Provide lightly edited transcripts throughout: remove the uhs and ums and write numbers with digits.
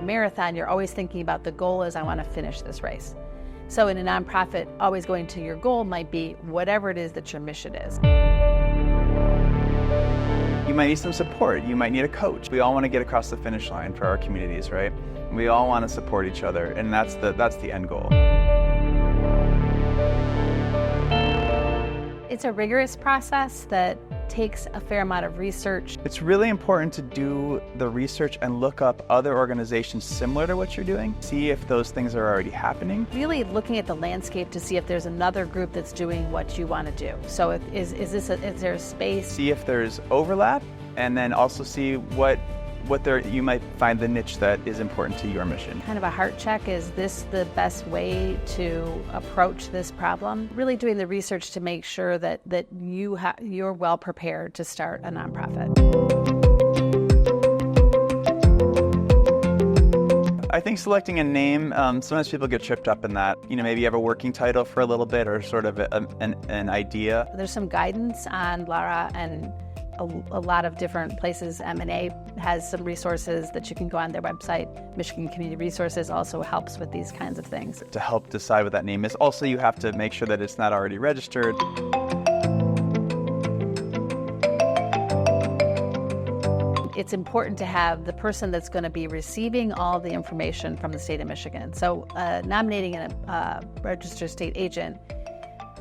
marathon, you're always thinking about the goal is I want to finish this race. So in a nonprofit, always going to your goal might be whatever it is that your mission is. You might need some support. You might need a coach. We all want to get across the finish line for our communities, right? We all want to support each other, and that's the end goal. It's a rigorous process that takes a fair amount of research. It's really important to do the research and look up other organizations similar to what you're doing. See if those things are already happening. Really looking at the landscape to see if there's another group that's doing what you want to do. So is there a space? See if there's overlap, and then also see what you might find the niche that is important to your mission. Kind of a heart check, is this the best way to approach this problem? Really doing the research to make sure that you're well prepared to start a nonprofit. I think selecting a name, sometimes people get tripped up in that. Maybe you have a working title for a little bit or sort of an idea. There's some guidance on LARA and a lot of different places. M&A has some resources that you can go on their website. Michigan Community Resources also helps with these kinds of things. To help decide what that name is. Also, you have to make sure that it's not already registered. It's important to have the person that's going to be receiving all the information from the state of Michigan. So nominating a registered state agent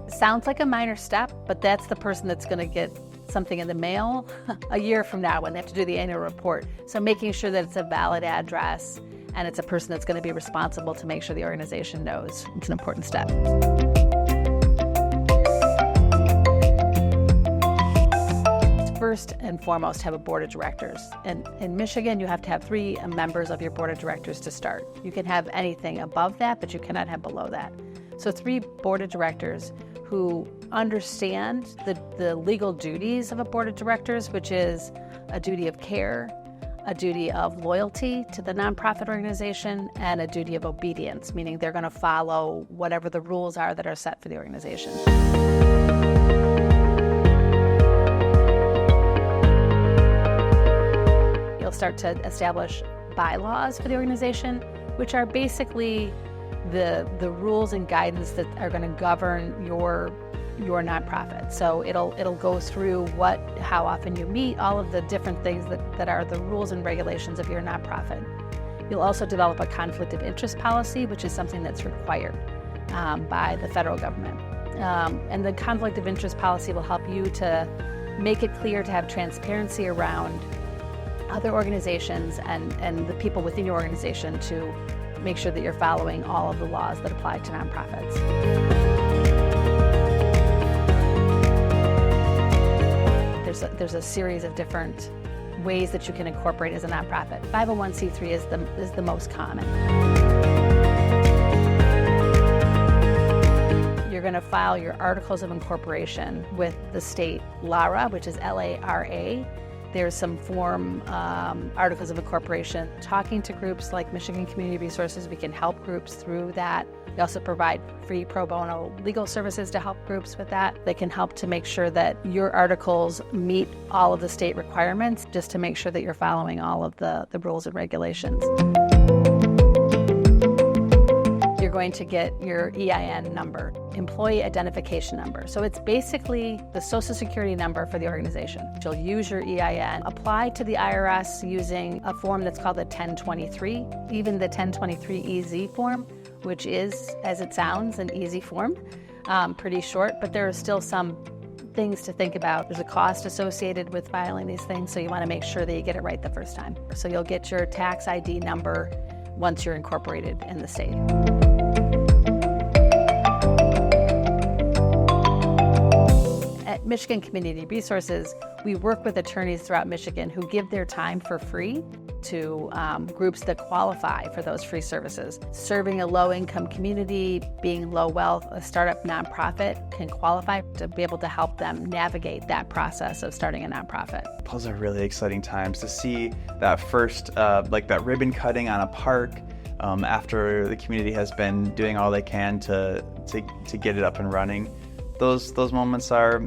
sounds like a minor step, but that's the person that's going to get something in the mail a year from now when they have to do the annual report. So making sure that it's a valid address and it's a person that's going to be responsible to make sure the organization knows. It's an important step. First and foremost, have a board of directors. And in Michigan, you have to have 3 members of your board of directors to start. You can have anything above that, but you cannot have below that. So 3 board of directors who understand the legal duties of a board of directors, which is a duty of care, a duty of loyalty to the nonprofit organization, and a duty of obedience, meaning they're going to follow whatever the rules are that are set for the organization. You'll start to establish bylaws for the organization, which are basically the rules and guidance that are going to govern your nonprofit. So it'll go through how often you meet, all of the different things that are the rules and regulations of your nonprofit. You'll also develop a conflict of interest policy, which is something that's required by the federal government. And the conflict of interest policy will help you to make it clear to have transparency around other organizations and the people within your organization to make sure that you're following all of the laws that apply to nonprofits. There's a series of different ways that you can incorporate as a nonprofit. 501c3 is the most common. You're going to file your articles of incorporation with the state LARA, which is LARA. There's some form articles of incorporation. Talking to groups like Michigan Community Resources, we can help groups through that. We also provide free pro bono legal services to help groups with that. They can help to make sure that your articles meet all of the state requirements, just to make sure that you're following all of the rules and regulations. You're going to get your EIN number, employee identification number. So it's basically the social security number for the organization. You'll use your EIN, apply to the IRS using a form that's called the 1023, even the 1023-EZ form, which is, as it sounds, an easy form, pretty short, but there are still some things to think about. There's a cost associated with filing these things, so you want to make sure that you get it right the first time. So you'll get your tax ID number once you're incorporated in the state. At Michigan Community Resources, we work with attorneys throughout Michigan who give their time for free to groups that qualify for those free services. Serving a low-income community, being low wealth, a startup nonprofit can qualify to be able to help them navigate that process of starting a nonprofit. Those are really exciting times to see that first, like that ribbon cutting on a park after the community has been doing all they can to get it up and running. Those moments are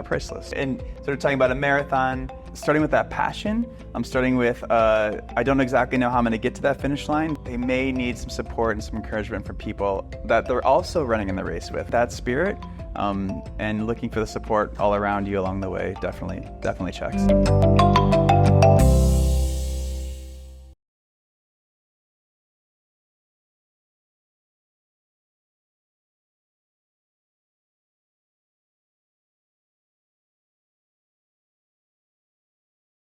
priceless. And sort of talking about a marathon, starting with that passion. I'm starting with, I don't exactly know how I'm going to get to that finish line. They may need some support and some encouragement from people that they're also running in the race with. That spirit and looking for the support all around you along the way definitely checks.